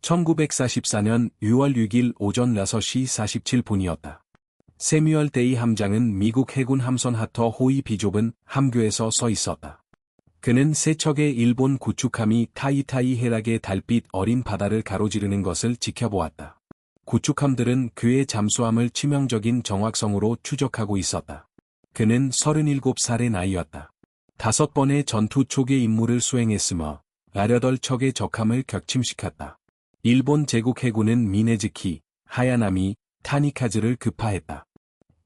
1944년 6월 6일 오전 6시 47분이었다. 세뮤얼 데이 함장은 미국 해군 함선 하터 호이 비좁은 함교에서 서 있었다. 그는 세 척의 일본 구축함이 타이타이 해락의 달빛 어린 바다를 가로지르는 것을 지켜보았다. 구축함들은 그의 잠수함을 치명적인 정확성으로 추적하고 있었다. 그는 37살의 나이였다. 5번의 전투 초기 임무를 수행했으며 18척의 적함을 격침시켰다. 일본 제국 해군은 미네즈키, 하야나미, 타니카즈를 급파했다.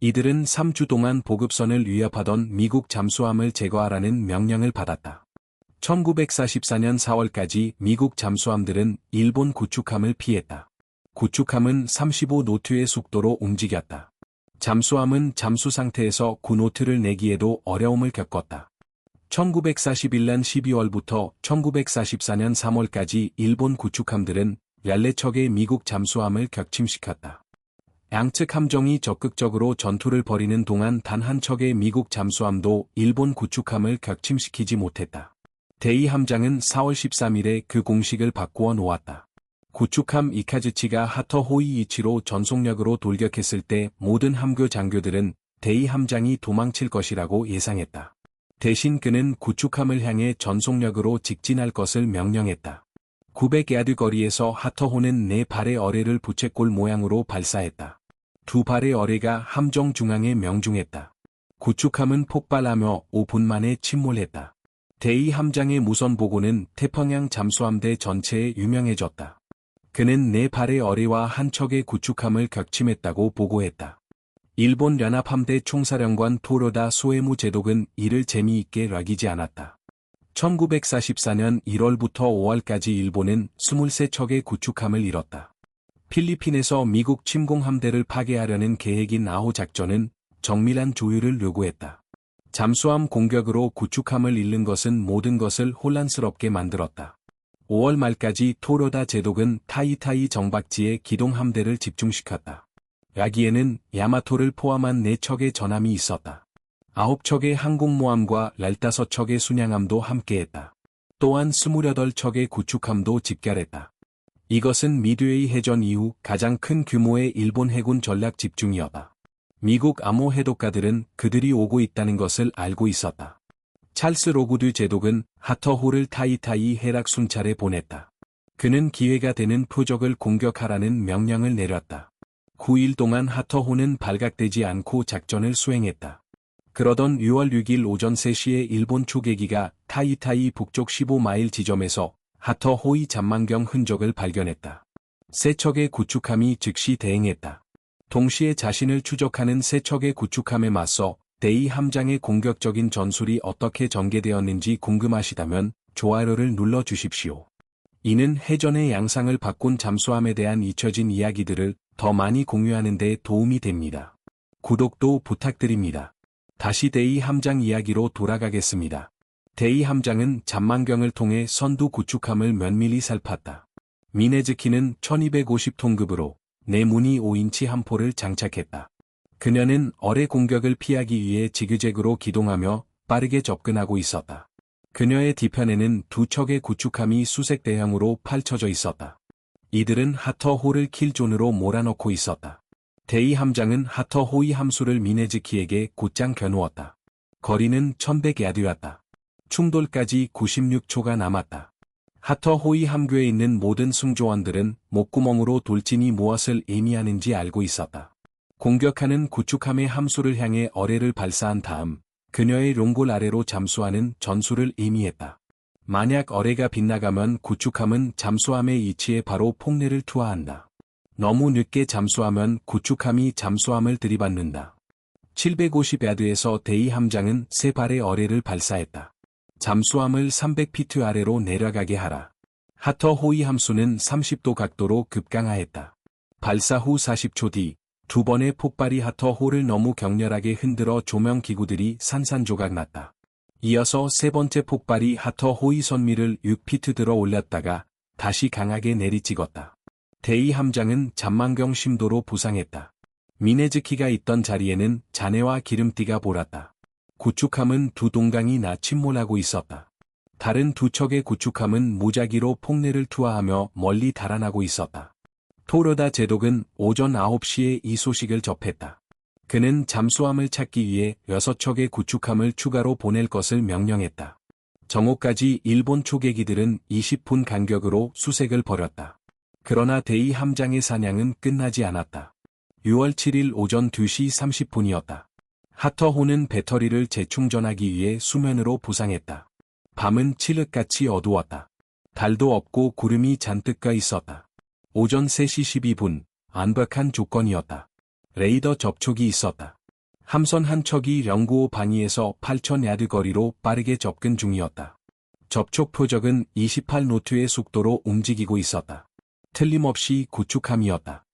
이들은 3주 동안 보급선을 위협하던 미국 잠수함을 제거하라는 명령을 받았다. 1944년 4월까지 미국 잠수함들은 일본 구축함을 피했다. 구축함은 35노트의 속도로 움직였다. 잠수함은 잠수 상태에서 9노트를 내기에도 어려움을 겪었다. 1941년 12월부터 1944년 3월까지 일본 구축함들은 14척의 미국 잠수함을 격침시켰다. 양측 함정이 적극적으로 전투를 벌이는 동안 단 한 척의 미국 잠수함도 일본 구축함을 격침시키지 못했다. 데이 함장은 4월 13일에 그 공식을 바꾸어 놓았다. 구축함 이카즈치가 하터 호이 이치로 전속력으로 돌격했을 때 모든 함교 장교들은 데이 함장이 도망칠 것이라고 예상했다. 대신 그는 구축함을 향해 전속력으로 직진할 것을 명령했다. 900야드 거리에서 하터호는 4발의 어뢰를 부채꼴 모양으로 발사했다. 2발의 어뢰가 함정 중앙에 명중했다. 구축함은 폭발하며 5분 만에 침몰했다. 데이 함장의 무선 보고는 태평양 잠수함대 전체에 유명해졌다. 그는 4발의 어뢰와 한 척의 구축함을 격침했다고 보고했다. 일본 연합함대 총사령관 토로다 소에무 제독은 이를 재미있게 락이지 않았다. 1944년 1월부터 5월까지 일본은 23척의 구축함을 잃었다. 필리핀에서 미국 침공함대를 파괴하려는 계획인 아호 작전은 정밀한 조율을 요구했다. 잠수함 공격으로 구축함을 잃는 것은 모든 것을 혼란스럽게 만들었다. 5월 말까지 토로다 제독은 타이타이 정박지에 기동함대를 집중시켰다. 여기에는 야마토를 포함한 4척의 전함이 있었다. 9척의 항공모함과 15척의 순양함도 함께했다. 또한 28척의 구축함도 집결했다. 이것은 미드웨이 해전 이후 가장 큰 규모의 일본 해군 전략 집중이었다. 미국 암호 해독가들은 그들이 오고 있다는 것을 알고 있었다. 찰스 로구드 제독은 하터호를 타이타이 해락 순찰에 보냈다. 그는 기회가 되는 표적을 공격하라는 명령을 내렸다. 9일 동안 하터호는 발각되지 않고 작전을 수행했다. 그러던 6월 6일 오전 3시에 일본 초계기가 타이타이 북쪽 15마일 지점에서 하터 호이 잠망경 흔적을 발견했다. 세 척의 구축함이 즉시 대응했다. 동시에 자신을 추적하는 세 척의 구축함에 맞서 데이 함장의 공격적인 전술이 어떻게 전개되었는지 궁금하시다면 좋아요를 눌러주십시오. 이는 해전의 양상을 바꾼 잠수함에 대한 잊혀진 이야기들을 더 많이 공유하는 데 도움이 됩니다. 구독도 부탁드립니다. 다시 데이 함장 이야기로 돌아가겠습니다. 데이 함장은 잠망경을 통해 선두 구축함을 면밀히 살폈다. 미네즈키는 1250톤급으로 내무늬 5인치 함포를 장착했다. 그녀는 어뢰 공격을 피하기 위해 지그재그로 기동하며 빠르게 접근하고 있었다. 그녀의 뒤편에는 2척의 구축함이 수색 대형으로 펼쳐져 있었다. 이들은 하터호를 킬존으로 몰아넣고 있었다. 데이 함장은 하터호이 함수를 미네즈키에게 곧장 겨누었다. 거리는 1100야드였다. 충돌까지 96초가 남았다. 하터호이 함교에 있는 모든 승조원들은 목구멍으로 돌진이 무엇을 의미하는지 알고 있었다. 공격하는 구축함의 함수를 향해 어뢰를 발사한 다음 그녀의 롱골 아래로 잠수하는 전술을 의미했다. 만약 어뢰가 빗나가면 구축함은 잠수함의 위치에 바로 폭내를 투하한다. 너무 늦게 잠수하면 구축함이 잠수함을 들이받는다. 750야드에서 데이 함장은 3발의 어뢰를 발사했다. 잠수함을 300피트 아래로 내려가게 하라. 하터 호이 함수는 30도 각도로 급강하했다. 발사 후 40초 뒤 2번의 폭발이 하터 호를 너무 격렬하게 흔들어 조명기구들이 산산조각 났다. 이어서 3번째 폭발이 하터 호이 선미를 6피트 들어 올렸다가 다시 강하게 내리찍었다. 데이 함장은 잠망경 심도로 부상했다. 미네즈키가 있던 자리에는 잔해와 기름띠가 볼았다. 구축함은 2동강이 나 침몰하고 있었다. 다른 두 척의 구축함은 무작위로 폭내를 투하하며 멀리 달아나고 있었다. 토르다 제독은 오전 9시에 이 소식을 접했다. 그는 잠수함을 찾기 위해 6척의 구축함을 추가로 보낼 것을 명령했다. 정오까지 일본 초계기들은 20분 간격으로 수색을 벌였다. 그러나 대이 함장의 사냥은 끝나지 않았다. 6월 7일 오전 2시 30분이었다. 하터호는 배터리를 재충전하기 위해 수면으로 부상했다. 밤은 칠흑같이 어두웠다. 달도 없고 구름이 잔뜩 가 있었다. 오전 3시 12분, 완벽한 조건이었다. 레이더 접촉이 있었다. 함선 한 척이 영구호 방위에서 8,000야드 거리로 빠르게 접근 중이었다. 접촉 표적은 28노트의 속도로 움직이고 있었다. 틀림없이 구축함이었다.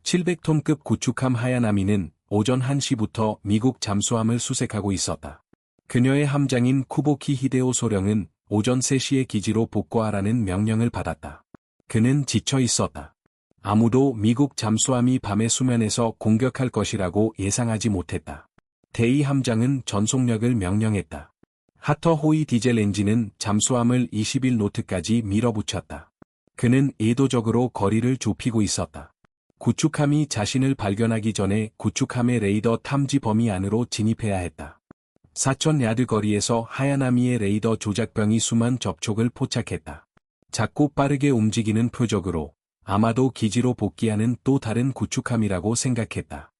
700톤급 구축함 하야나미는 오전 1시부터 미국 잠수함을 수색하고 있었다. 그녀의 함장인 쿠보키 히데오 소령은 오전 3시에 기지로 복구하라는 명령을 받았다. 그는 지쳐 있었다. 아무도 미국 잠수함이 밤의 수면에서 공격할 것이라고 예상하지 못했다. 대이 함장은 전속력을 명령했다. 하터 호이 디젤 엔진은 잠수함을 21노트까지 밀어붙였다. 그는 의도적으로 거리를 좁히고 있었다. 구축함이 자신을 발견하기 전에 구축함의 레이더 탐지 범위 안으로 진입해야 했다. 4,000야드 거리에서 하야나미의 레이더 조작병이 수만 접촉을 포착했다. 작고 빠르게 움직이는 표적으로 아마도 기지로 복귀하는 또 다른 구축함이라고 생각했다.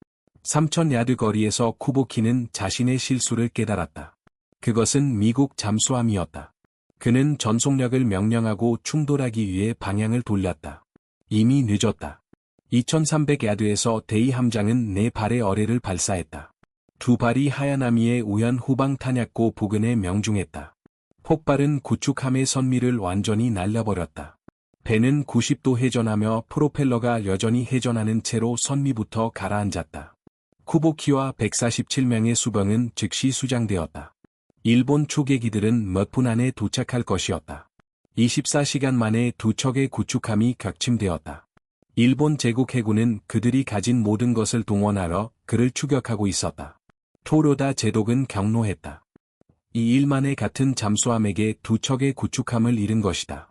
3,000야드 거리에서 쿠보키는 자신의 실수를 깨달았다. 그것은 미국 잠수함이었다. 그는 전속력을 명령하고 충돌하기 위해 방향을 돌렸다. 이미 늦었다. 2,300야드에서 대이 함장은 4발의 어뢰를 발사했다. 2발이 하야나미의 우연 후방 탄약고 부근에 명중했다. 폭발은 구축함의 선미를 완전히 날려버렸다. 배는 90도 회전하며 프로펠러가 여전히 회전하는 채로 선미부터 가라앉았다. 쿠보키와 147명의 수병은 즉시 수장되었다. 일본 초계기들은 몇 분 안에 도착할 것이었다. 24시간 만에 두 척의 구축함이 격침되었다. 일본 제국 해군은 그들이 가진 모든 것을 동원하러 그를 추격하고 있었다. 토요다 제독은 경로했다. 이 일 만에 같은 잠수함에게 두 척의 구축함을 잃은 것이다.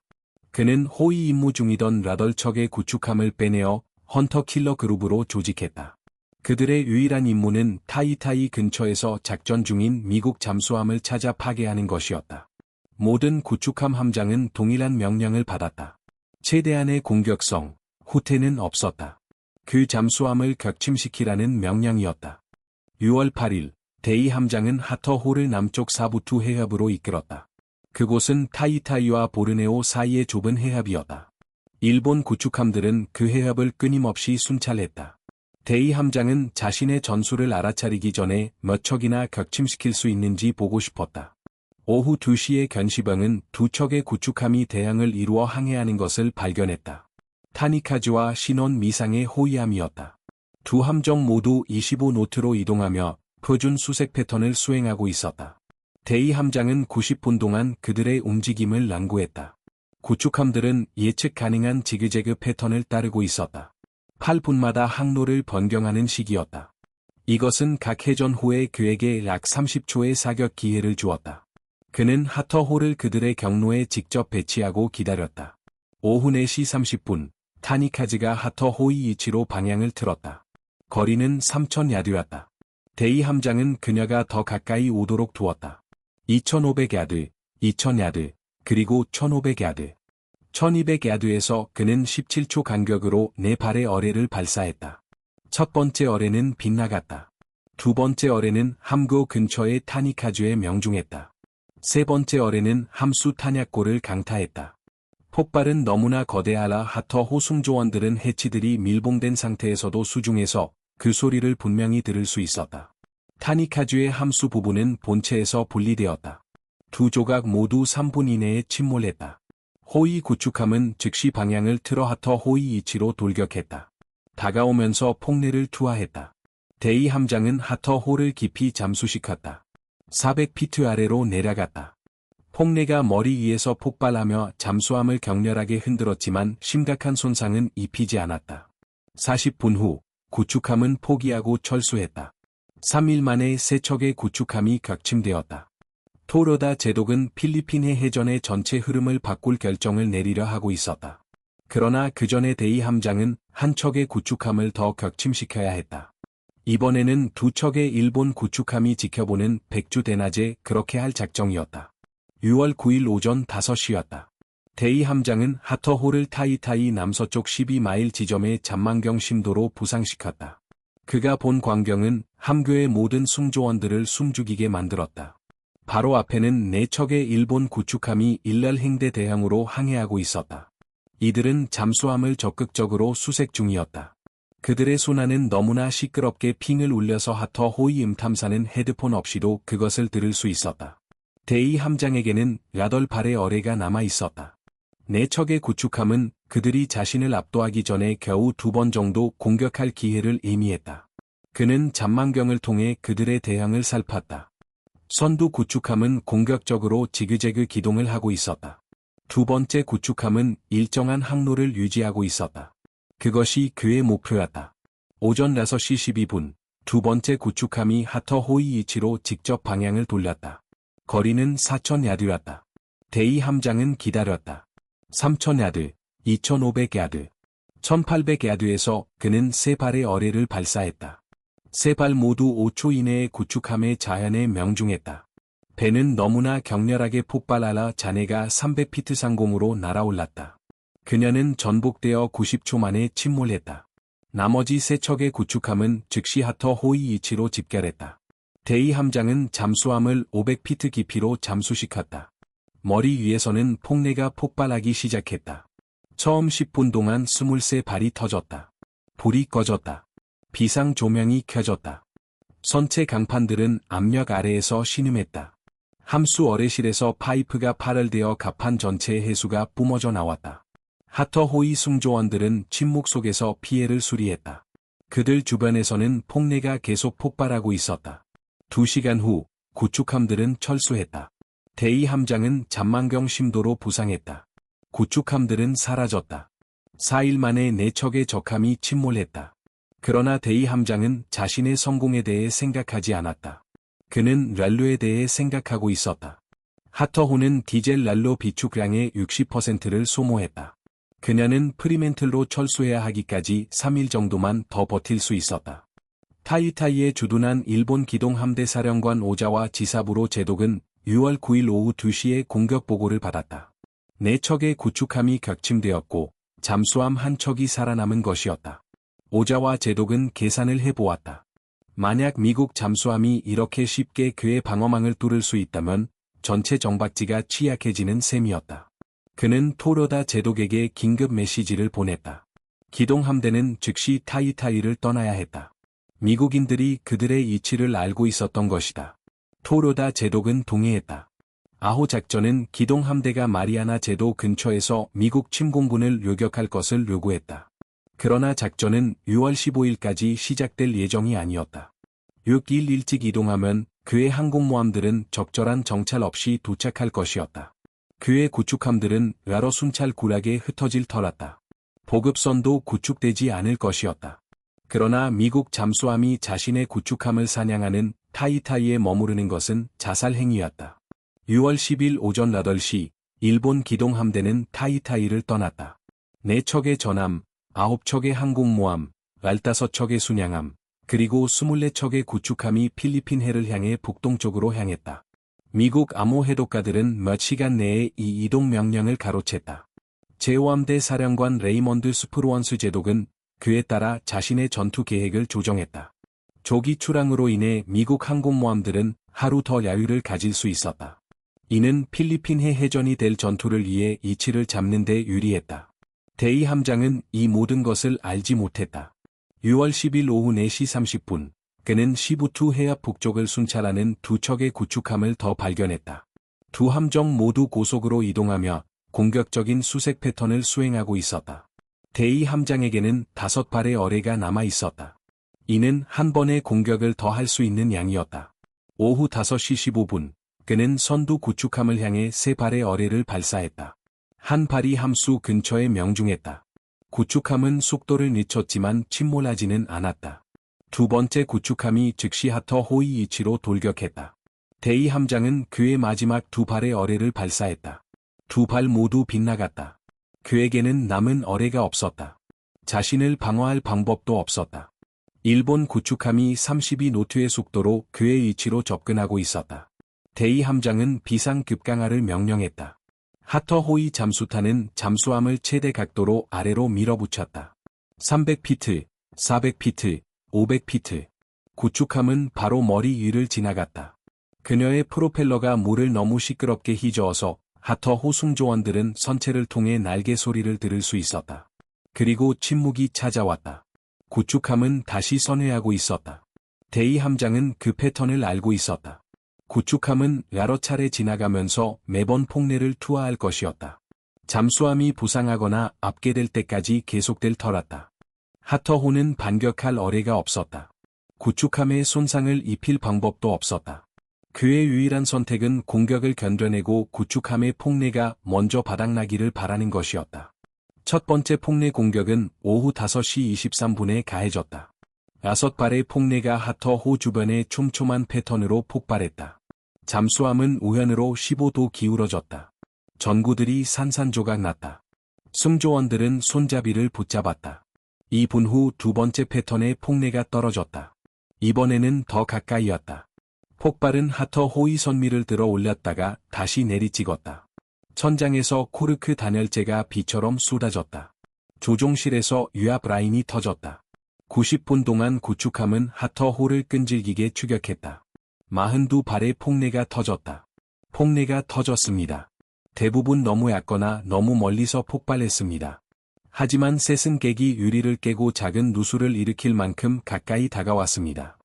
그는 호위 임무 중이던 라덜척의 구축함을 빼내어 헌터 킬러 그룹으로 조직했다. 그들의 유일한 임무는 타이타이 근처에서 작전 중인 미국 잠수함을 찾아 파괴하는 것이었다. 모든 구축함 함장은 동일한 명령을 받았다. 최대한의 공격성, 후퇴는 없었다. 그 잠수함을 격침시키라는 명령이었다. 6월 8일, 대이 함장은 하터호를 남쪽 사부투 해협으로 이끌었다. 그곳은 타이타이와 보르네오 사이의 좁은 해협이었다. 일본 구축함들은 그 해협을 끊임없이 순찰했다. 대이 함장은 자신의 전술을 알아차리기 전에 몇 척이나 격침시킬 수 있는지 보고 싶었다. 오후 2시에 견시병은 두 척의 구축함이 대항을 이루어 항해하는 것을 발견했다. 타니카즈와 신혼 미상의 호위함이었다. 두 함정 모두 25노트로 이동하며 표준 수색 패턴을 수행하고 있었다. 대이 함장은 90분 동안 그들의 움직임을 낭구했다. 구축함들은 예측 가능한 지그재그 패턴을 따르고 있었다. 8분마다 항로를 변경하는 시기였다. 이것은 각 해전 후에 그에게 약 30초의 사격 기회를 주었다. 그는 하터호를 그들의 경로에 직접 배치하고 기다렸다. 오후 4시 30분, 타니카즈가 하터호의 위치로 방향을 틀었다. 거리는 3,000야드였다. 대이 함장은 그녀가 더 가까이 오도록 두었다. 2,500야드, 2,000야드, 그리고 1,500야드. 1200야드에서 그는 17초 간격으로 4발의 어뢰를 발사했다. 첫 번째 어뢰는 빗나갔다. 두 번째 어뢰는 함교 근처의 타니카즈에 명중했다. 세 번째 어뢰는 함수 탄약고를 강타했다. 폭발은 너무나 거대하라 하터 호승조원들은 해치들이 밀봉된 상태에서도 수중에서 그 소리를 분명히 들을 수 있었다. 타니카즈의 함수 부분은 본체에서 분리되었다. 두 조각 모두 3분 이내에 침몰했다. 호위 구축함은 즉시 방향을 틀어 하터 호위 위치로 돌격했다. 다가오면서 폭내를 투하했다. 대이 함장은 하터 호를 깊이 잠수시켰다. 400피트 아래로 내려갔다. 폭내가 머리 위에서 폭발하며 잠수함을 격렬하게 흔들었지만 심각한 손상은 입히지 않았다. 40분 후 구축함은 포기하고 철수했다. 3일 만에 세 척의 구축함이 격침되었다. 토요다 제독은 필리핀해 해전의 전체 흐름을 바꿀 결정을 내리려 하고 있었다. 그러나 그 전에 대이 함장은 한 척의 구축함을 더 격침시켜야 했다. 이번에는 두 척의 일본 구축함이 지켜보는 백주 대낮에 그렇게 할 작정이었다. 6월 9일 오전 5시였다. 대이 함장은 하터호를 타이타이 남서쪽 12마일 지점의 잠만경 심도로 부상시켰다. 그가 본 광경은 함교의 모든 승조원들을 숨죽이게 만들었다. 바로 앞에는 4척의 일본 구축함이 일날 행대 대항으로 항해하고 있었다. 이들은 잠수함을 적극적으로 수색 중이었다. 그들의 순환은 너무나 시끄럽게 핑을 울려서 하터호이 탐사는 헤드폰 없이도 그것을 들을 수 있었다. 대이 함장에게는 8발의 어뢰가 남아 있었다. 4척의 구축함은 그들이 자신을 압도하기 전에 겨우 2번 정도 공격할 기회를 의미했다. 그는 잠만경을 통해 그들의 대항을 살폈다. 선두 구축함은 공격적으로 지그재그 기동을 하고 있었다. 두 번째 구축함은 일정한 항로를 유지하고 있었다. 그것이 그의 목표였다. 오전 6시 12분, 두 번째 구축함이 하터호이 위치로 직접 방향을 돌렸다. 거리는 4,000야드였다. 대이 함장은 기다렸다. 3,000야드, 2,500야드, 1,800야드에서 그는 3발의 어뢰를 발사했다. 3발 모두 5초 이내에 구축함의 자연에 명중했다. 배는 너무나 격렬하게 폭발하라 잔해가 300피트 상공으로 날아올랐다. 그녀는 전복되어 90초 만에 침몰했다. 나머지 3척의 구축함은 즉시 하터호이 위치로 집결했다. 대이 함장은 잠수함을 500피트 깊이로 잠수시켰다. 머리 위에서는 폭내가 폭발하기 시작했다. 처음 10분 동안 23발이 터졌다. 불이 꺼졌다. 비상 조명이 켜졌다. 선체 강판들은 압력 아래에서 신음했다. 함수 어뢰실에서 파이프가 파열되어 갑판 전체의 해수가 뿜어져 나왔다. 하터호이 승조원들은 침묵 속에서 피해를 수리했다. 그들 주변에서는 폭내가 계속 폭발하고 있었다. 2시간 후 구축함들은 철수했다. 대이 함장은 잠만경 심도로 부상했다. 구축함들은 사라졌다. 4일 만에 4척의 적함이 침몰했다. 그러나 대이 함장은 자신의 성공에 대해 생각하지 않았다. 그는 랄로에 대해 생각하고 있었다. 하터호는 디젤 랄로 비축량의 60%를 소모했다. 그녀는 프리멘틀로 철수해야 하기까지 3일 정도만 더 버틸 수 있었다. 타이타이에 주둔한 일본 기동함대 사령관 오자와 지사부로 제독은 6월 9일 오후 2시에 공격 보고를 받았다. 4척의 구축함이 격침되었고 잠수함 한 척이 살아남은 것이었다. 오자와 제독은 계산을 해보았다. 만약 미국 잠수함이 이렇게 쉽게 그의 방어망을 뚫을 수 있다면 전체 정박지가 취약해지는 셈이었다. 그는 토요다 제독에게 긴급 메시지를 보냈다. 기동함대는 즉시 타이타이를 떠나야 했다. 미국인들이 그들의 위치를 알고 있었던 것이다. 토요다 제독은 동의했다. 아호 작전은 기동함대가 마리아나 제도 근처에서 미국 침공군을 요격할 것을 요구했다. 그러나 작전은 6월 15일까지 시작될 예정이 아니었다. 6일 일찍 이동하면 그의 항공모함들은 적절한 정찰 없이 도착할 것이었다. 그의 구축함들은 여러 순찰 구락에 흩어질 터랐다. 보급선도 구축되지 않을 것이었다. 그러나 미국 잠수함이 자신의 구축함을 사냥하는 타이타이에 머무르는 것은 자살 행위였다. 6월 10일 오전 8시 일본 기동함대는 타이타이를 떠났다. 4척의 전함, 9척의 항공모함, 15척의 순양함, 그리고 24척의 구축함이 필리핀해를 향해 북동쪽으로 향했다. 미국 암호 해독가들은 몇 시간 내에 이 이동 명령을 가로챘다. 제5함대 사령관 레이먼드 스프루언스 제독은 그에 따라 자신의 전투 계획을 조정했다. 조기 출항으로 인해 미국 항공모함들은 하루 더 여유를 가질 수 있었다. 이는 필리핀해 해전이 될 전투를 위해 이치를 잡는 데 유리했다. 대이 함장은 이 모든 것을 알지 못했다. 6월 10일 오후 4시 30분, 그는 시부투 해협 북쪽을 순찰하는 2척의 구축함을 더 발견했다. 두 함정 모두 고속으로 이동하며 공격적인 수색 패턴을 수행하고 있었다. 대이 함장에게는 5발의 어뢰가 남아 있었다. 이는 한 번의 공격을 더 할 수 있는 양이었다. 오후 5시 15분, 그는 선두 구축함을 향해 3발의 어뢰를 발사했다. 한 발이 함수 근처에 명중했다. 구축함은 속도를 늦췄지만 침몰하지는 않았다. 두 번째 구축함이 즉시 하터호이 위치로 돌격했다. 대이 함장은 그의 마지막 두 발의 어뢰를 발사했다. 두 발 모두 빗나갔다. 그에게는 남은 어뢰가 없었다. 자신을 방어할 방법도 없었다. 일본 구축함이 32노트의 속도로 그의 위치로 접근하고 있었다. 대이 함장은 비상급강하를 명령했다. 하터 호이 잠수탄은 잠수함을 최대 각도로 아래로 밀어붙였다. 300피트, 400피트, 500피트. 구축함은 바로 머리 위를 지나갔다. 그녀의 프로펠러가 물을 너무 시끄럽게 휘저어서 하터 호승조원들은 선체를 통해 날개 소리를 들을 수 있었다. 그리고 침묵이 찾아왔다. 구축함은 다시 선회하고 있었다. 대이 함장은 그 패턴을 알고 있었다. 구축함은 여러 차례 지나가면서 매번 폭내를 투하할 것이었다. 잠수함이 부상하거나 압계될 때까지 계속될 터랐다. 하터호는 반격할 어뢰가 없었다. 구축함의 손상을 입힐 방법도 없었다. 그의 유일한 선택은 공격을 견뎌내고 구축함의 폭내가 먼저 바닥나기를 바라는 것이었다. 첫 번째 폭내 공격은 오후 5시 23분에 가해졌다. 6발의 폭내가 하터호 주변의 촘촘한 패턴으로 폭발했다. 잠수함은 우현으로 15도 기울어졌다. 전구들이 산산조각 났다. 승조원들은 손잡이를 붙잡았다. 2분 후 두 번째 패턴의 폭내가 떨어졌다. 이번에는 더 가까이였다. 폭발은 하터 호위 선미를 들어 올렸다가 다시 내리찍었다. 천장에서 코르크 단열재가 비처럼 쏟아졌다. 조종실에서 유압 라인이 터졌다. 90분 동안 구축함은 하터 호를 끈질기게 추격했다. 42발의 폭내가 터졌다. 폭내가 터졌습니다. 대부분 너무 얕거나 너무 멀리서 폭발했습니다. 하지만 셋은 깨기 유리를 깨고 작은 누수를 일으킬 만큼 가까이 다가왔습니다.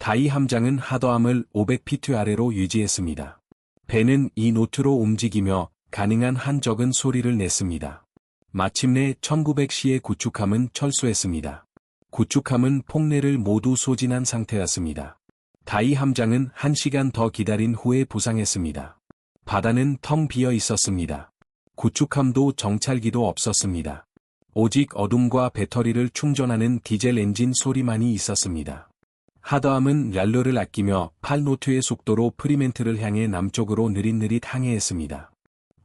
다이 함장은 하더함을 500피트 아래로 유지했습니다. 배는 이 노트로 움직이며 가능한 한 적은 소리를 냈습니다. 마침내 1900시의 구축함은 철수했습니다. 구축함은 폭내를 모두 소진한 상태였습니다. 다이 함장은 1시간 더 기다린 후에 부상했습니다. 바다는 텅 비어 있었습니다. 구축함도 정찰기도 없었습니다. 오직 어둠과 배터리를 충전하는 디젤 엔진 소리만이 있었습니다. 하더함은 랄로를 아끼며 8노트의 속도로 프리멘트를 향해 남쪽으로 느릿느릿 항해했습니다.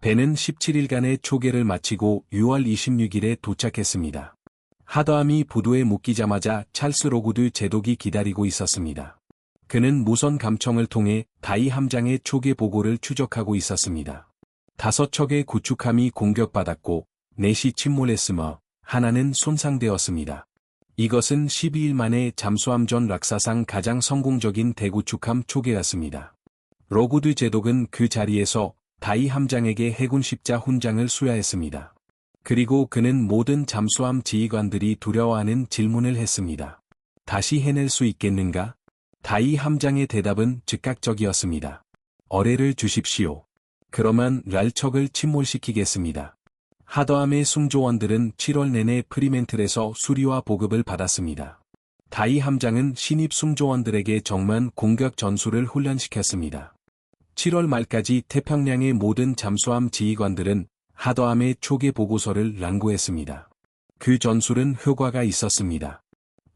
배는 17일간의 초계를 마치고 6월 26일에 도착했습니다. 하더함이 부두에 묶이자마자 찰스 로구드 제독이 기다리고 있었습니다. 그는 무선 감청을 통해 다이 함장의 초계 보고를 추적하고 있었습니다. 5척의 구축함이 공격받았고 4시 침몰했으며 하나는 손상되었습니다. 이것은 12일 만에 잠수함전 락사상 가장 성공적인 대구축함 초계였습니다. 로구드 제독은 그 자리에서 다이 함장에게 해군 십자 훈장을 수여했습니다. 그리고 그는 모든 잠수함 지휘관들이 두려워하는 질문을 했습니다. 다시 해낼 수 있겠는가? 다이 함장의 대답은 즉각적이었습니다. 어뢰를 주십시오. 그러면 랄척을 침몰시키겠습니다. 하더함의 승조원들은 7월 내내 프리멘틀에서 수리와 보급을 받았습니다. 다이 함장은 신입 승조원들에게 정면 공격 전술을 훈련시켰습니다. 7월 말까지 태평양의 모든 잠수함 지휘관들은 하더함의 초계 보고서를 랑구했습니다. 그 전술은 효과가 있었습니다.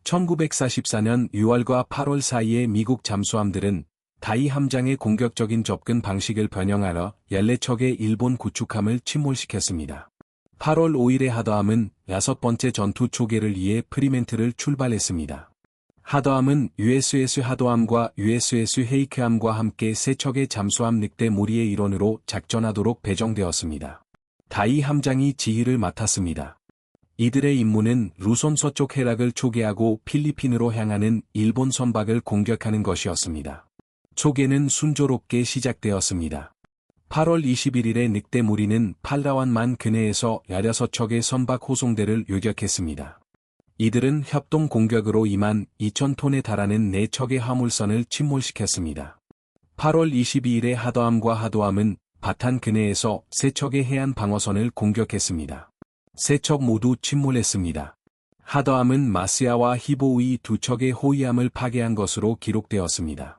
1944년 6월과 8월 사이에 미국 잠수함들은 다이 함장의 공격적인 접근 방식을 변형하여 14척의 일본 구축함을 침몰시켰습니다. 8월 5일에 하더함은 6번째 전투 초계를 위해 프리멘트를 출발했습니다. 하더함은 USS 하더함과 USS 헤이크함과 함께 3척의 잠수함 늑대 무리의 일원으로 작전하도록 배정되었습니다. 다이 함장이 지휘를 맡았습니다. 이들의 임무는 루손 서쪽 해락을 초계하고 필리핀으로 향하는 일본 선박을 공격하는 것이었습니다. 초계는 순조롭게 시작되었습니다. 8월 21일에 늑대 무리는 팔라완만 근해에서 16척의 선박 호송대를 요격했습니다. 이들은 협동 공격으로 22,000톤에 달하는 4척의 화물선을 침몰시켰습니다. 8월 22일에 하더함과 하도함은 바탄 근해에서 3척의 해안 방어선을 공격했습니다. 3척 모두 침몰했습니다. 하더함은 마스야와 히보의 2척의 호위함을 파괴한 것으로 기록되었습니다.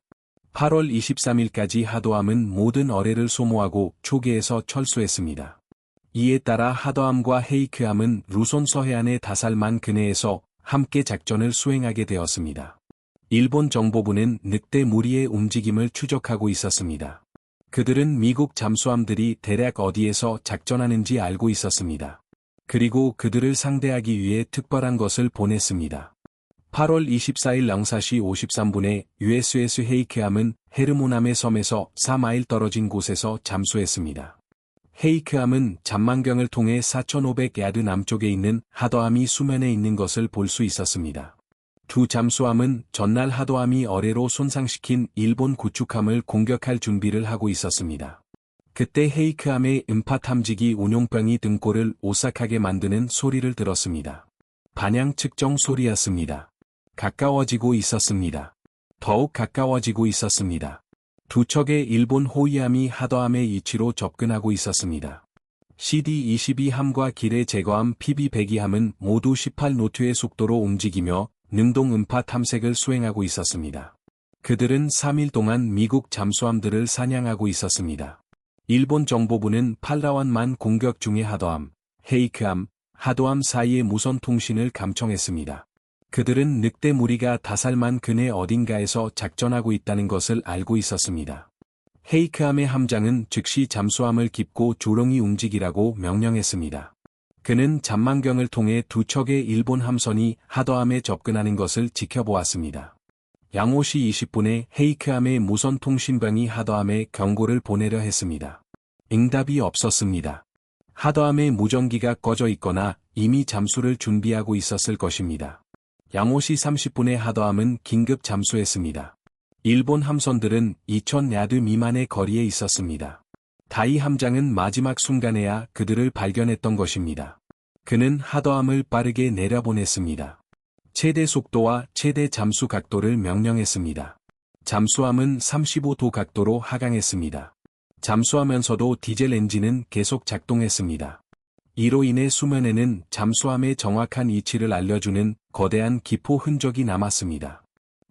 8월 23일까지 하더함은 모든 어뢰를 소모하고 초계에서 철수했습니다. 이에 따라 하더함과 헤이크함은 루손 서해안의 다살만 근해에서 함께 작전을 수행하게 되었습니다. 일본 정보부는 늑대 무리의 움직임을 추적하고 있었습니다. 그들은 미국 잠수함들이 대략 어디에서 작전하는지 알고 있었습니다. 그리고 그들을 상대하기 위해 특별한 것을 보냈습니다. 8월 24일 04시 53분에 USS 헤이크함은 헤르모남의 섬에서 4마일 떨어진 곳에서 잠수했습니다. 헤이크함은 잠망경을 통해 4,500야드 남쪽에 있는 하더함이 수면에 있는 것을 볼 수 있었습니다. 두 잠수함은 전날 하더함이 어뢰로 손상시킨 일본 구축함을 공격할 준비를 하고 있었습니다. 그때 헤이크함의 음파 탐지기 운용병이 등골을 오싹하게 만드는 소리를 들었습니다. 반향 측정 소리였습니다. 가까워지고 있었습니다. 더욱 가까워지고 있었습니다. 두 척의 일본 호위함이 하더함의 위치로 접근하고 있었습니다. CD-22함과 기뢰 제거함 PB-102함은 모두 18노트의 속도로 움직이며 능동 음파 탐색을 수행하고 있었습니다. 그들은 3일 동안 미국 잠수함들을 사냥하고 있었습니다. 일본 정보부는 팔라완만 공격 중의 하더함, 헤이크함, 하더함 사이의 무선 통신을 감청했습니다. 그들은 늑대 무리가 다살만 근해 어딘가에서 작전하고 있다는 것을 알고 있었습니다. 헤이크함의 함장은 즉시 잠수함을 깁고 조롱이 움직이라고 명령했습니다. 그는 잠망경을 통해 두 척의 일본 함선이 하더함에 접근하는 것을 지켜보았습니다. 05시 20분에 헤이크함의 무선 통신병이 하더함에 경고를 보내려 했습니다. 응답이 없었습니다. 하더함의 무전기가 꺼져 있거나 이미 잠수를 준비하고 있었을 것입니다. 05시 30분에 하더함은 긴급 잠수했습니다. 일본 함선들은 2,000야드 미만의 거리에 있었습니다. 다이 함장은 마지막 순간에야 그들을 발견했던 것입니다. 그는 하더함을 빠르게 내려보냈습니다. 최대 속도와 최대 잠수 각도를 명령했습니다. 잠수함은 35도 각도로 하강했습니다. 잠수하면서도 디젤 엔진은 계속 작동했습니다. 이로 인해 수면에는 잠수함의 정확한 위치를 알려주는 거대한 기포 흔적이 남았습니다.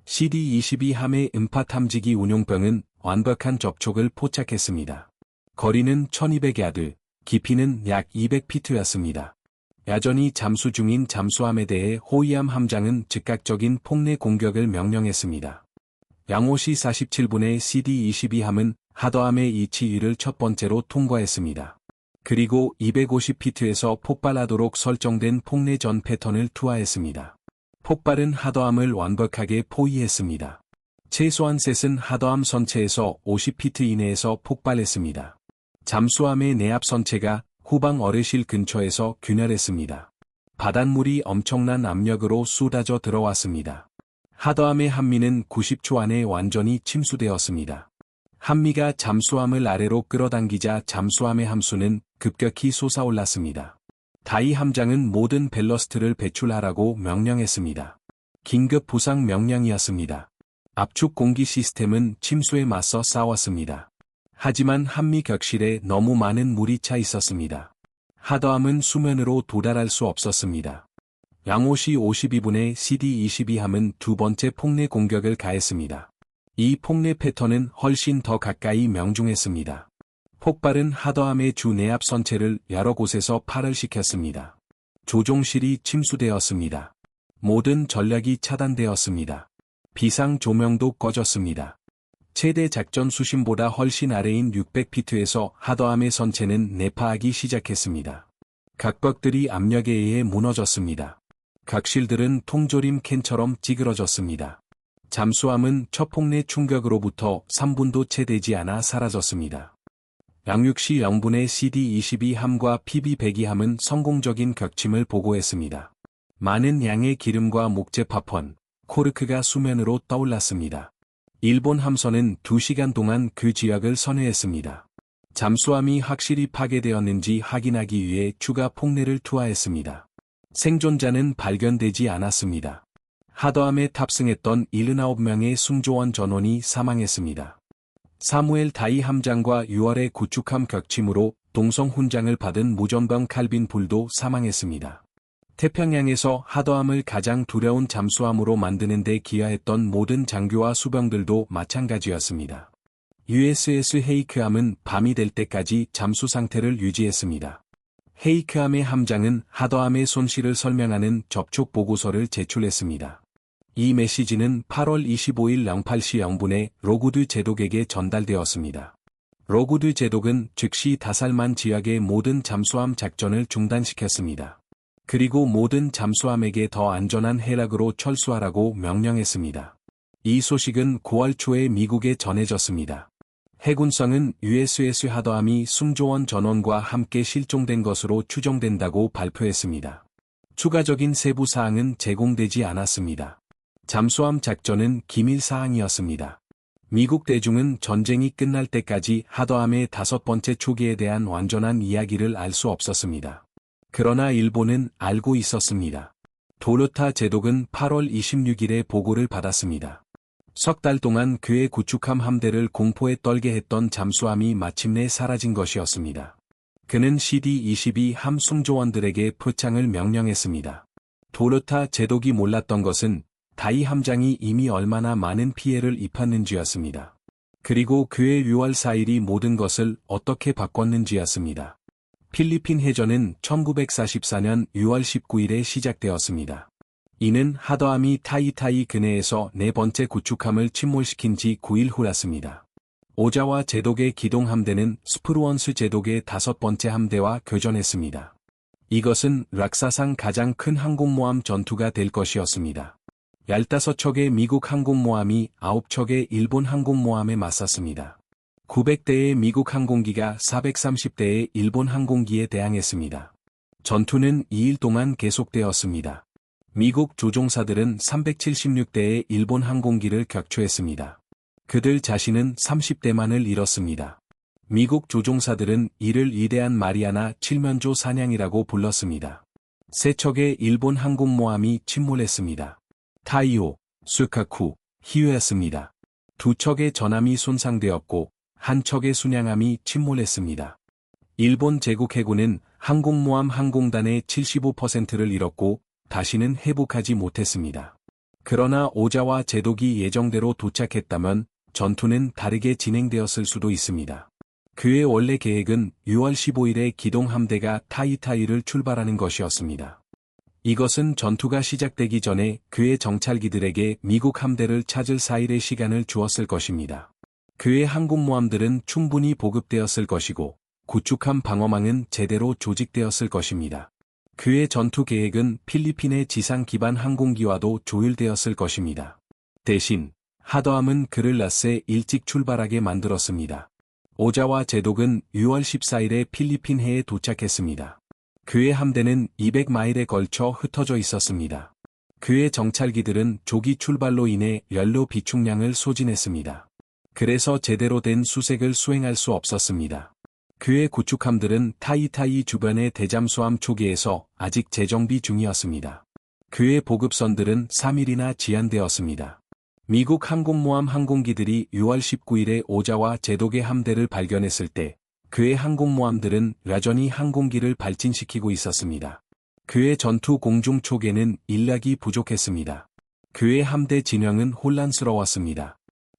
CD-22함의 음파 탐지기 운용병은 완벽한 접촉을 포착했습니다. 거리는 1200야드, 깊이는 약 200피트였습니다. 야전이 잠수 중인 잠수함에 대해 호위함 함장은 즉각적인 폭내 공격을 명령했습니다. 05시 47분에 CD-22함은 하더함의 위치 위를 첫 번째로 통과했습니다. 그리고 250피트에서 폭발하도록 설정된 폭내 전 패턴을 투하했습니다. 폭발은 하더함을 완벽하게 포위했습니다. 최소한 셋은 하더함 선체에서 50피트 이내에서 폭발했습니다. 잠수함의 내압 선체가 후방 어뢰실 근처에서 균열했습니다. 바닷물이 엄청난 압력으로 쏟아져 들어왔습니다. 하더함의 한미는 90초 안에 완전히 침수되었습니다. 한미가 잠수함을 아래로 끌어당기자 잠수함의 함수는 급격히 솟아올랐습니다. 다이 함장은 모든 벨러스트를 배출하라고 명령했습니다. 긴급 부상 명령이었습니다. 압축 공기 시스템은 침수에 맞서 싸웠습니다. 하지만 한미 격실에 너무 많은 물이 차 있었습니다. 하더함은 수면으로 도달할 수 없었습니다. 05시 52분에 CD-22함은 두 번째 폭내 공격을 가했습니다. 이 폭내 패턴은 훨씬 더 가까이 명중했습니다. 폭발은 하더함의 주 내압 선체를 여러 곳에서 파열시켰습니다. 조종실이 침수되었습니다. 모든 전략이 차단되었습니다. 비상 조명도 꺼졌습니다. 최대 작전 수심보다 훨씬 아래인 600피트에서 하더함의 선체는 내파하기 시작했습니다. 각벽들이 압력에 의해 무너졌습니다. 각실들은 통조림 캔처럼 찌그러졌습니다. 잠수함은 첫 폭내 충격으로부터 3분도 채 되지 않아 사라졌습니다. 06시 0분에 CD-22함과 PB-102함은 성공적인 격침을 보고했습니다. 많은 양의 기름과 목재 파펀, 코르크가 수면으로 떠올랐습니다. 일본 함선은 2시간 동안 그 지역을 선회했습니다. 잠수함이 확실히 파괴되었는지 확인하기 위해 추가 폭내를 투하했습니다. 생존자는 발견되지 않았습니다. 하더함에 탑승했던 79명의 승조원 전원이 사망했습니다. 사무엘 다이 함장과 6월의 구축함 격침으로 동성 훈장을 받은 무전병 칼빈 불도 사망했습니다. 태평양에서 하더함을 가장 두려운 잠수함으로 만드는 데 기여했던 모든 장교와 수병들도 마찬가지였습니다. USS 헤이크함은 밤이 될 때까지 잠수 상태를 유지했습니다. 헤이크함의 함장은 하더함의 손실을 설명하는 접촉 보고서를 제출했습니다. 이 메시지는 8월 25일 08시 0분에 로구드 제독에게 전달되었습니다. 로구드 제독은 즉시 다살만 지역의 모든 잠수함 작전을 중단시켰습니다. 그리고 모든 잠수함에게 더 안전한 해락으로 철수하라고 명령했습니다. 이 소식은 9월 초에 미국에 전해졌습니다. 해군성은 USS 하더함이 승조원 전원과 함께 실종된 것으로 추정된다고 발표했습니다. 추가적인 세부 사항은 제공되지 않았습니다. 잠수함 작전은 기밀 사항이었습니다. 미국 대중은 전쟁이 끝날 때까지 하더함의 5번째 초기에 대한 완전한 이야기를 알 수 없었습니다. 그러나 일본은 알고 있었습니다. 도르타 제독은 8월 26일에 보고를 받았습니다. 석 달 동안 그의 구축함 함대를 공포에 떨게 했던 잠수함이 마침내 사라진 것이었습니다. 그는 CD-22 함 승조원들에게 표창을 명령했습니다. 도르타 제독이 몰랐던 것은 다이 함장이 이미 얼마나 많은 피해를 입혔는지였습니다. 그리고 그의 6월 4일이 모든 것을 어떻게 바꿨는지였습니다. 필리핀 해전은 1944년 6월 19일에 시작되었습니다. 이는 하더함이 타이타이 근해에서 4번째 구축함을 침몰시킨 지 9일 후였습니다. 오자와 제독의 기동함대는 스프루언스 제독의 5번째 함대와 교전했습니다. 이것은 락사상 가장 큰 항공모함 전투가 될 것이었습니다. 15척의 미국 항공모함이 9척의 일본 항공모함에 맞섰습니다. 900대의 미국 항공기가 430대의 일본 항공기에 대항했습니다. 전투는 2일 동안 계속되었습니다. 미국 조종사들은 376대의 일본 항공기를 격추했습니다. 그들 자신은 30대만을 잃었습니다. 미국 조종사들은 이를 위대한 마리아나 칠면조 사냥이라고 불렀습니다. 3척의 일본 항공모함이 침몰했습니다. 타이오, 스카쿠, 히유였습니다. 2척의 전함이 손상되었고 한 척의 순양함이 침몰했습니다. 일본 제국 해군은 항공모함 항공단의 75%를 잃었고 다시는 회복하지 못했습니다. 그러나 오자와 제독이 예정대로 도착했다면 전투는 다르게 진행되었을 수도 있습니다. 그의 원래 계획은 6월 15일에 기동함대가 타이타이를 출발하는 것이었습니다. 이것은 전투가 시작되기 전에 그의 정찰기들에게 미국 함대를 찾을 4일의 시간을 주었을 것입니다. 그의 항공모함들은 충분히 보급되었을 것이고 구축함 방어망은 제대로 조직되었을 것입니다. 그의 전투 계획은 필리핀의 지상 기반 항공기와도 조율되었을 것입니다. 대신 하더함은 그를 낮새 일찍 출발하게 만들었습니다. 오자와 제독은 6월 14일에 필리핀 해에 도착했습니다. 그의 함대는 200마일에 걸쳐 흩어져 있었습니다. 그의 정찰기들은 조기 출발로 인해 연료 비축량을 소진했습니다. 그래서 제대로 된 수색을 수행할 수 없었습니다. 그의 구축함들은 타이타이 주변의 대잠수함 초기에서 아직 재정비 중이었습니다. 그의 보급선들은 3일이나 지연되었습니다. 미국 항공모함 항공기들이 6월 19일에 오자와 제독의 함대를 발견했을 때 그의 항공모함들은 여전히 항공기를 발진시키고 있었습니다. 그의 전투 공중 초계는 인력이 부족했습니다. 그의 함대 진영은 혼란스러웠습니다.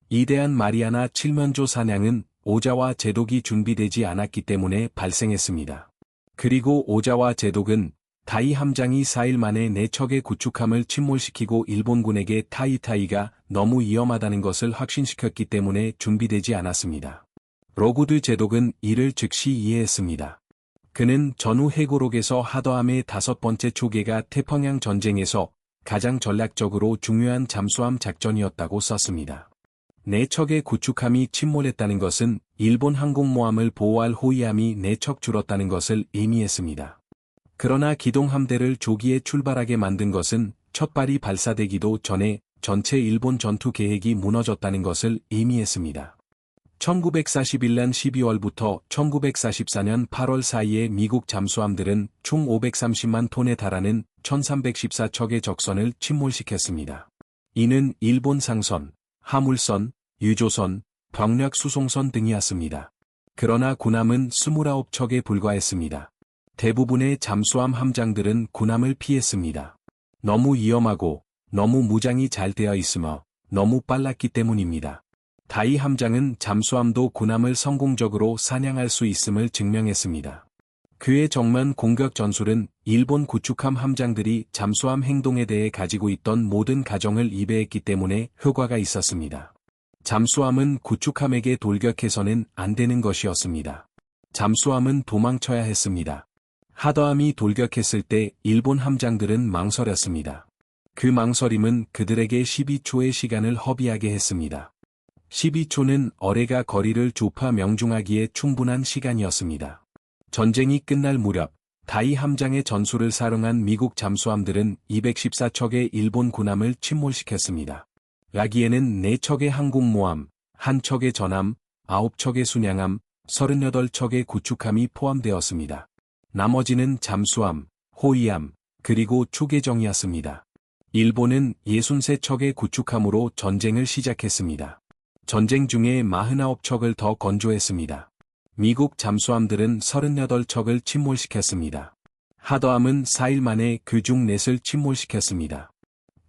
이대한 마리아나 칠면조 사냥은 오자와 제독이 준비되지 않았기 때문에 발생했습니다. 그리고 오자와 제독은 다이 함장이 4일 만에 4척의 구축함을 침몰시키고 일본군에게 타이타이가 너무 위험하다는 것을 확신시켰기 때문에 준비되지 않았습니다. 로구드 제독은 이를 즉시 이해했습니다. 그는 전후 해고록에서 하더함의 5번째 초계가 태평양 전쟁에서 가장 전략적으로 중요한 잠수함 작전이었다고 썼습니다. 4척의 구축함이 침몰했다는 것은 일본 항공모함을 보호할 호위함이 4척 줄었다는 것을 의미했습니다. 그러나 기동함대를 조기에 출발하게 만든 것은 첫 발이 발사되기도 전에 전체 일본 전투 계획이 무너졌다는 것을 의미했습니다. 1941년 12월부터 1944년 8월 사이에 미국 잠수함들은 총 530만 톤에 달하는 1314척의 적선을 침몰시켰습니다. 이는 일본 상선, 화물선, 유조선, 병력 수송선 등이었습니다. 그러나 군함은 29척에 불과했습니다. 대부분의 잠수함 함장들은 군함을 피했습니다. 너무 위험하고 너무 무장이 잘 되어 있으며 너무 빨랐기 때문입니다. 다이 함장은 잠수함도 군함을 성공적으로 사냥할 수 있음을 증명했습니다. 그의 정면 공격 전술은 일본 구축함 함장들이 잠수함 행동에 대해 가지고 있던 모든 가정을 이배했기 때문에 효과가 있었습니다. 잠수함은 구축함에게 돌격해서는 안 되는 것이었습니다. 잠수함은 도망쳐야 했습니다. 하더함이 돌격했을 때 일본 함장들은 망설였습니다. 그 망설임은 그들에게 12초의 시간을 허비하게 했습니다. 12초는 어뢰가 거리를 좁아 명중하기에 충분한 시간이었습니다. 전쟁이 끝날 무렵 다이 함장의 전술을 사령한 미국 잠수함들은 214척의 일본 군함을 침몰시켰습니다. 여기에는 4척의 항공모함, 1척의 전함, 9척의 순양함, 38척의 구축함이 포함되었습니다. 나머지는 잠수함, 호위함, 그리고 초계정이었습니다. 일본은 63척의 구축함으로 전쟁을 시작했습니다. 전쟁 중에 49척을 더 건조했습니다. 미국 잠수함들은 38척을 침몰시켰습니다. 하더함은 4일 만에 그중 4을 침몰시켰습니다.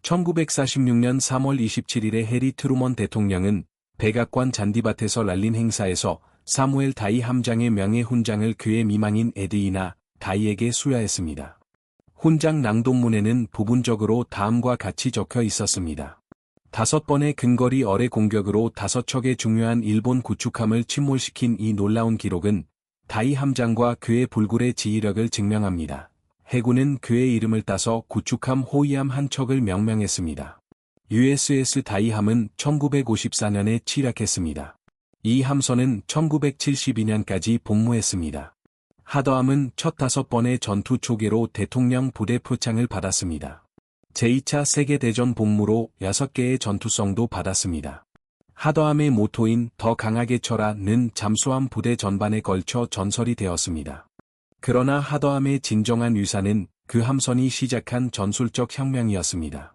1946년 3월 27일에 해리 트루먼 대통령은 백악관 잔디밭에서 날린 행사에서 사무엘 다이 함장의 명예 훈장을 그의 미망인 에드이나 다이에게 수여했습니다. 훈장 낭독문에는 부분적으로 다음과 같이 적혀 있었습니다. 5번의 근거리 어뢰 공격으로 5척의 중요한 일본 구축함을 침몰시킨 이 놀라운 기록은 다이 함장과 그의 불굴의 지휘력을 증명합니다. 해군은 그의 이름을 따서 구축함 호위함 1척을 명명했습니다. USS 다이함은 1954년에 취락했습니다. 이 함선은 1972년까지 복무했습니다. 하더함은 첫 5번의 전투 초계로 대통령 부대 표창을 받았습니다. 제2차 세계대전 복무로 6개의 전투성도 받았습니다. 하더함의 모토인 더 강하게 쳐라는 잠수함 부대 전반에 걸쳐 전설이 되었습니다. 그러나 하더함의 진정한 위사는 그 함선이 시작한 전술적 혁명이었습니다.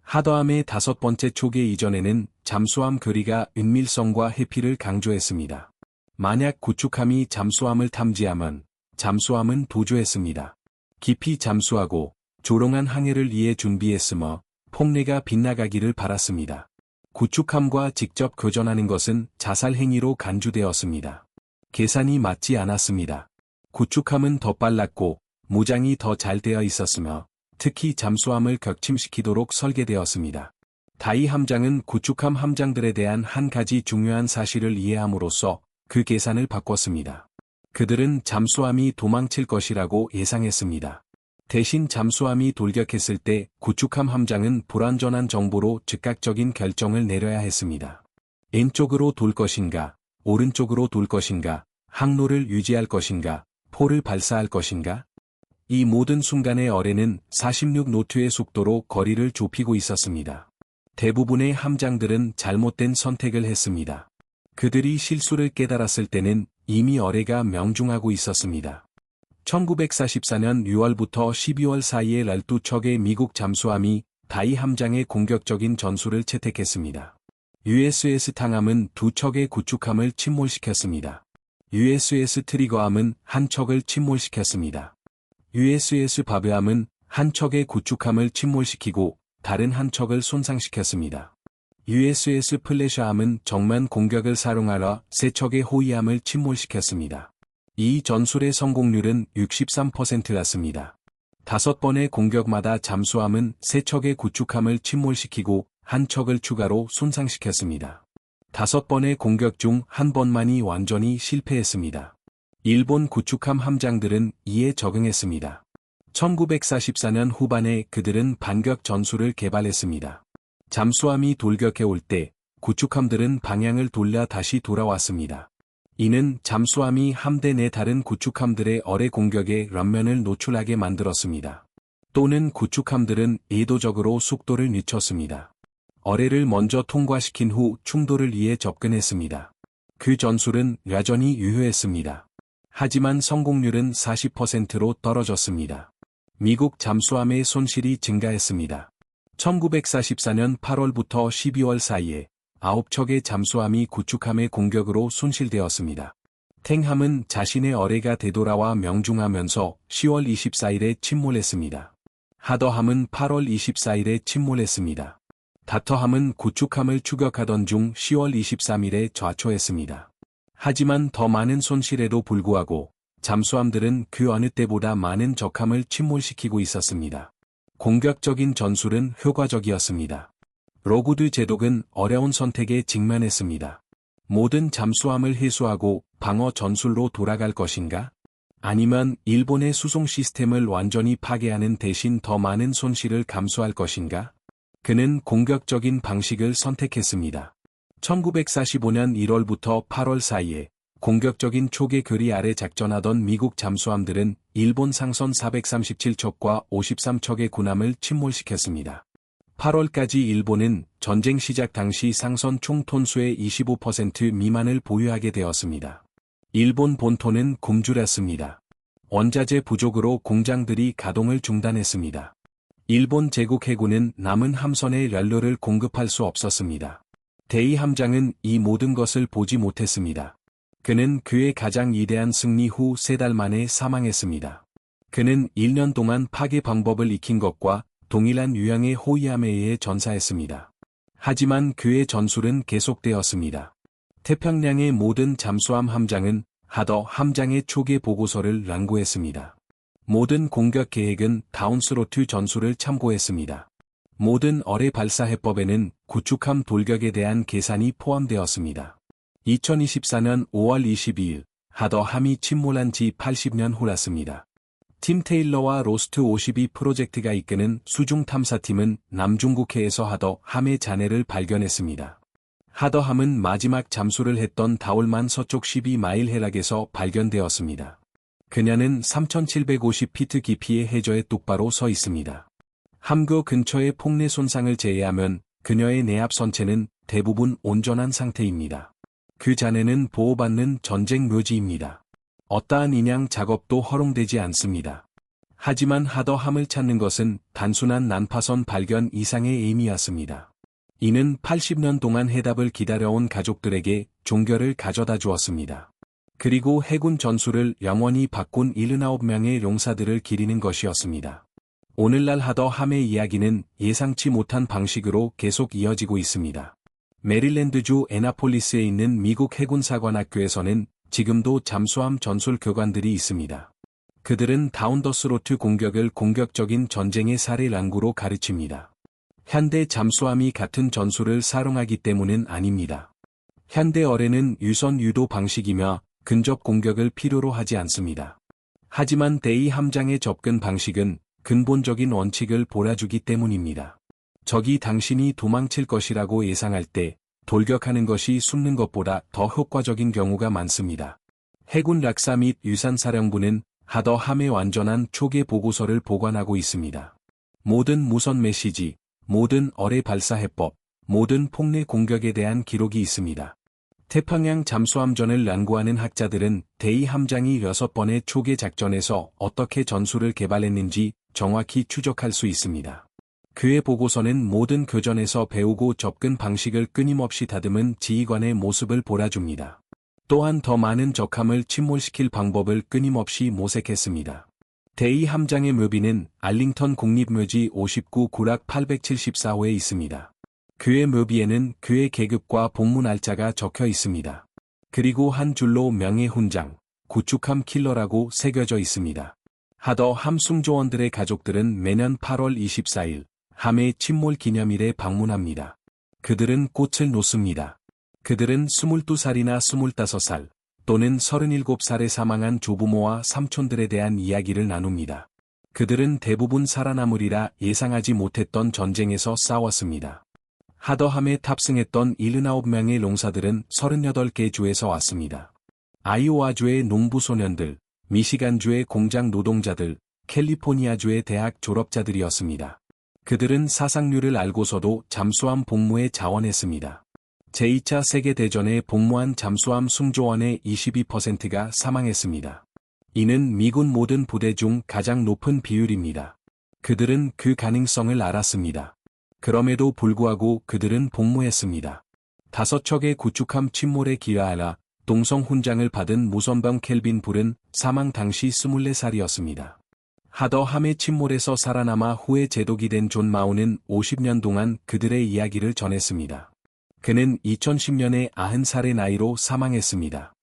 하더함의 5번째 초계 이전에는 잠수함 교리가 은밀성과 해피를 강조했습니다. 만약 구축함이 잠수함을 탐지하면 잠수함은 도주했습니다. 깊이 잠수하고 조롱한 항해를 위해 준비했으며 폭내가 빗나가기를 바랐습니다. 구축함과 직접 교전하는 것은 자살 행위로 간주되었습니다. 계산이 맞지 않았습니다. 구축함은 더 빨랐고 무장이 더 잘 되어 있었으며 특히 잠수함을 격침시키도록 설계되었습니다. 다이 함장은 구축함 함장들에 대한 한 가지 중요한 사실을 이해함으로써 그 계산을 바꿨습니다. 그들은 잠수함이 도망칠 것이라고 예상했습니다. 대신 잠수함이 돌격했을 때 구축함 함장은 불완전한 정보로 즉각적인 결정을 내려야 했습니다. 왼쪽으로 돌 것인가, 오른쪽으로 돌 것인가, 항로를 유지할 것인가, 포를 발사할 것인가? 이 모든 순간의 어뢰는 46노트의 속도로 거리를 좁히고 있었습니다. 대부분의 함장들은 잘못된 선택을 했습니다. 그들이 실수를 깨달았을 때는 이미 어뢰가 명중하고 있었습니다. 1944년 6월부터 12월 사이에 12척의 미국 잠수함이 다이 함장의 공격적인 전술을 채택했습니다. USS 탕함은 2척의 구축함을 침몰시켰습니다. USS 트리거함은 1척을 침몰시켰습니다. USS 바브함은 1척의 구축함을 침몰시키고 다른 1척을 손상시켰습니다. USS 플래셔함은 정면 공격을 사용하여 3척의 호위함을 침몰시켰습니다. 이 전술의 성공률은 63%였습니다. 5번의 공격마다 잠수함은 3척의 구축함을 침몰시키고 1척을 추가로 손상시켰습니다. 5번의 공격 중 1번만이 완전히 실패했습니다. 일본 구축함 함장들은 이에 적응했습니다. 1944년 후반에 그들은 반격 전술을 개발했습니다. 잠수함이 돌격해 올 때 구축함들은 방향을 돌려 다시 돌아왔습니다. 이는 잠수함이 함대 내 다른 구축함들의 어뢰 공격에 런면을 노출하게 만들었습니다. 또는 구축함들은 의도적으로 속도를 늦췄습니다. 어뢰를 먼저 통과시킨 후 충돌을 위해 접근했습니다. 그 전술은 여전히 유효했습니다. 하지만 성공률은 40%로 떨어졌습니다. 미국 잠수함의 손실이 증가했습니다. 1944년 8월부터 12월 사이에 9척의 잠수함이 구축함의 공격으로 손실되었습니다. 탱함은 자신의 어뢰가 되돌아와 명중하면서 10월 24일에 침몰했습니다. 하더함은 8월 24일에 침몰했습니다. 다터함은 구축함을 추격하던 중 10월 23일에 좌초했습니다. 하지만 더 많은 손실에도 불구하고 잠수함들은 그 어느 때보다 많은 적함을 침몰시키고 있었습니다. 공격적인 전술은 효과적이었습니다. 로구드 제독은 어려운 선택에 직면했습니다. 모든 잠수함을 회수하고 방어 전술로 돌아갈 것인가? 아니면 일본의 수송 시스템을 완전히 파괴하는 대신 더 많은 손실을 감수할 것인가? 그는 공격적인 방식을 선택했습니다. 1945년 1월부터 8월 사이에 공격적인 초계 교리 아래 작전하던 미국 잠수함들은 일본 상선 437척과 53척의 군함을 침몰시켰습니다. 8월까지 일본은 전쟁 시작 당시 상선 총 톤수의 25% 미만을 보유하게 되었습니다. 일본 본토는 굶주렸습니다. 원자재 부족으로 공장들이 가동을 중단했습니다. 일본 제국 해군은 남은 함선에 연료를 공급할 수 없었습니다. 데이 함장은 이 모든 것을 보지 못했습니다. 그는 그의 가장 위대한 승리 후 3달 만에 사망했습니다. 그는 1년 동안 파괴 방법을 익힌 것과 동일한 유형의 호위함에 의해 전사했습니다. 하지만 그의 전술은 계속되었습니다. 태평양의 모든 잠수함 함장은 하더 함장의 초계 보고서를 랑구했습니다. 모든 공격 계획은 다운스로트 전술을 참고했습니다. 모든 어뢰 발사 해법에는 구축함 돌격에 대한 계산이 포함되었습니다. 2024년 5월 22일, 하더함이 침몰한 지 80년 후랐습니다. 팀 테일러와 로스트 52 프로젝트가 이끄는 수중 탐사팀은 남중국해에서 하더함의 잔해를 발견했습니다. 하더함은 마지막 잠수를 했던 다올만 서쪽 12마일 해락에서 발견되었습니다. 그녀는 3,750피트 깊이의 해저에 똑바로 서 있습니다. 함교 근처의 폭내 손상을 제외하면 그녀의 내압 선체는 대부분 온전한 상태입니다. 그 잔해는 보호받는 전쟁 묘지입니다. 어떠한 인양 작업도 허용되지 않습니다. 하지만 하더함을 찾는 것은 단순한 난파선 발견 이상의 의미였습니다. 이는 80년 동안 해답을 기다려온 가족들에게 종결을 가져다 주었습니다. 그리고 해군 전술을 영원히 바꾼 79명의 용사들을 기리는 것이었습니다. 오늘날 하더함의 이야기는 예상치 못한 방식으로 계속 이어지고 있습니다. 메릴랜드주 애나폴리스에 있는 미국 해군사관학교에서는 지금도 잠수함 전술 교관들이 있습니다. 그들은 다운더스로트 공격을 공격적인 전쟁의 사례 랑구로 가르칩니다. 현대 잠수함이 같은 전술을 사용하기 때문은 아닙니다. 현대 어뢰는 유선 유도 방식이며 근접 공격을 필요로 하지 않습니다. 하지만 데이 함장의 접근 방식은 근본적인 원칙을 몰아주기 때문입니다. 적이 당신이 도망칠 것이라고 예상할 때 돌격하는 것이 숨는 것보다 더 효과적인 경우가 많습니다. 해군 락사 및 유산사령부는 하더함의 완전한 초계 보고서를 보관하고 있습니다. 모든 무선 메시지, 모든 어뢰 발사 해법, 모든 폭내 공격에 대한 기록이 있습니다. 태평양 잠수함전을 연구하는 학자들은 데이 함장이 6번의 초계 작전에서 어떻게 전술을 개발했는지 정확히 추적할 수 있습니다. 그의 보고서는 모든 교전에서 배우고 접근 방식을 끊임없이 다듬은 지휘관의 모습을 보여줍니다. 또한 더 많은 적함을 침몰시킬 방법을 끊임없이 모색했습니다. 데이 함장의 묘비는 알링턴 국립묘지 59 구락 874호에 있습니다. 그의 묘비에는 그의 계급과 복무 날짜가 적혀 있습니다. 그리고 한 줄로 명예훈장, 구축함 킬러라고 새겨져 있습니다. 하더함 승조원들의 가족들은 매년 8월 24일, 함의 침몰 기념일에 방문합니다. 그들은 꽃을 놓습니다. 그들은 22살이나 25살, 또는 37살에 사망한 조부모와 삼촌들에 대한 이야기를 나눕니다. 그들은 대부분 살아남으리라 예상하지 못했던 전쟁에서 싸웠습니다. 하더함에 탑승했던 79명의 농사들은 38개 주에서 왔습니다. 아이오와주의 농부 소년들, 미시간주의 공장 노동자들, 캘리포니아주의 대학 졸업자들이었습니다. 그들은 사상류를 알고서도 잠수함 복무에 자원했습니다. 제2차 세계대전에 복무한 잠수함 승조원의 22%가 사망했습니다. 이는 미군 모든 부대 중 가장 높은 비율입니다. 그들은 그 가능성을 알았습니다. 그럼에도 불구하고 그들은 복무했습니다. 5척의 구축함 침몰에 기여하라 동성 훈장을 받은 무선병 켈빈 불은 사망 당시 24살이었습니다. 하더함의 침몰에서 살아남아 후에 제독이 된 존 마우는 50년 동안 그들의 이야기를 전했습니다. 그는 2010년에 90살의 나이로 사망했습니다.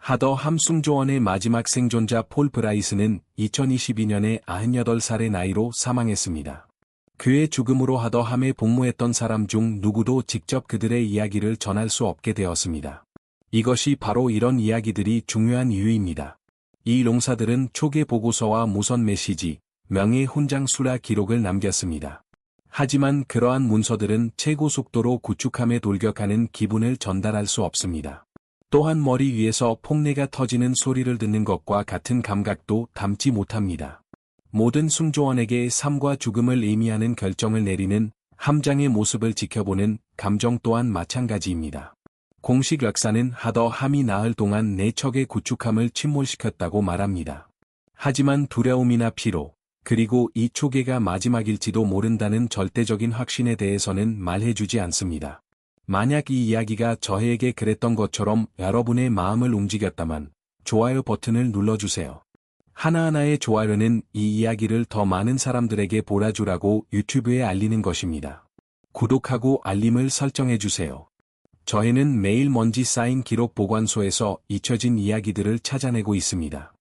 하더 함 숭조원의 마지막 생존자 폴 브라이스는 2022년에 98살의 나이로 사망했습니다. 그의 죽음으로 하더 함에 복무했던 사람 중 누구도 직접 그들의 이야기를 전할 수 없게 되었습니다. 이것이 바로 이런 이야기들이 중요한 이유입니다. 이 농사들은 초계 보고서와 무선 메시지, 명예 훈장 수라 기록을 남겼습니다. 하지만 그러한 문서들은 최고 속도로 구축함에 돌격하는 기분을 전달할 수 없습니다. 또한 머리 위에서 폭내가 터지는 소리를 듣는 것과 같은 감각도 담지 못합니다. 모든 숭조원에게 삶과 죽음을 의미하는 결정을 내리는 함장의 모습을 지켜보는 감정 또한 마찬가지입니다. 공식 역사는 하더 함이 나흘 동안 4척의 구축함을 침몰시켰다고 말합니다. 하지만 두려움이나 피로, 그리고 이 초계가 마지막일지도 모른다는 절대적인 확신에 대해서는 말해주지 않습니다. 만약 이 이야기가 저에게 그랬던 것처럼 여러분의 마음을 움직였다면 좋아요 버튼을 눌러주세요. 하나하나의 좋아요는 이 이야기를 더 많은 사람들에게 보라주라고 유튜브에 알리는 것입니다. 구독하고 알림을 설정해주세요. 저희는 매일 먼지 쌓인 기록 보관소에서 잊혀진 이야기들을 찾아내고 있습니다.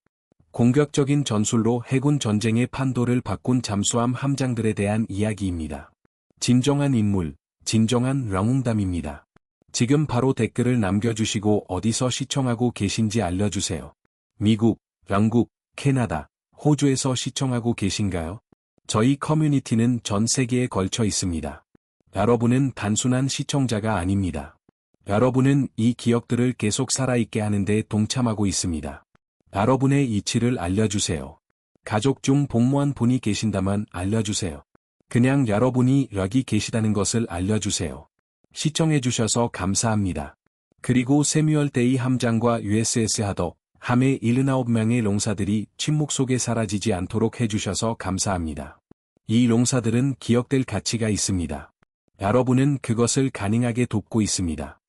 공격적인 전술로 해군 전쟁의 판도를 바꾼 잠수함 함장들에 대한 이야기입니다. 진정한 인물, 진정한 영웅담입니다. 지금 바로 댓글을 남겨주시고 어디서 시청하고 계신지 알려주세요. 미국, 영국, 캐나다, 호주에서 시청하고 계신가요? 저희 커뮤니티는 전 세계에 걸쳐 있습니다. 여러분은 단순한 시청자가 아닙니다. 여러분은 이 기억들을 계속 살아있게 하는 데 동참하고 있습니다. 여러분의 이치를 알려주세요. 가족 중 복무한 분이 계신다면 알려주세요. 그냥 여러분이 여기 계시다는 것을 알려주세요. 시청해주셔서 감사합니다. 그리고 세뮤얼 데이 함장과 USS 하더, 함의 79명의 농사들이 침묵 속에 사라지지 않도록 해주셔서 감사합니다. 이 농사들은 기억될 가치가 있습니다. 여러분은 그것을 가능하게 돕고 있습니다.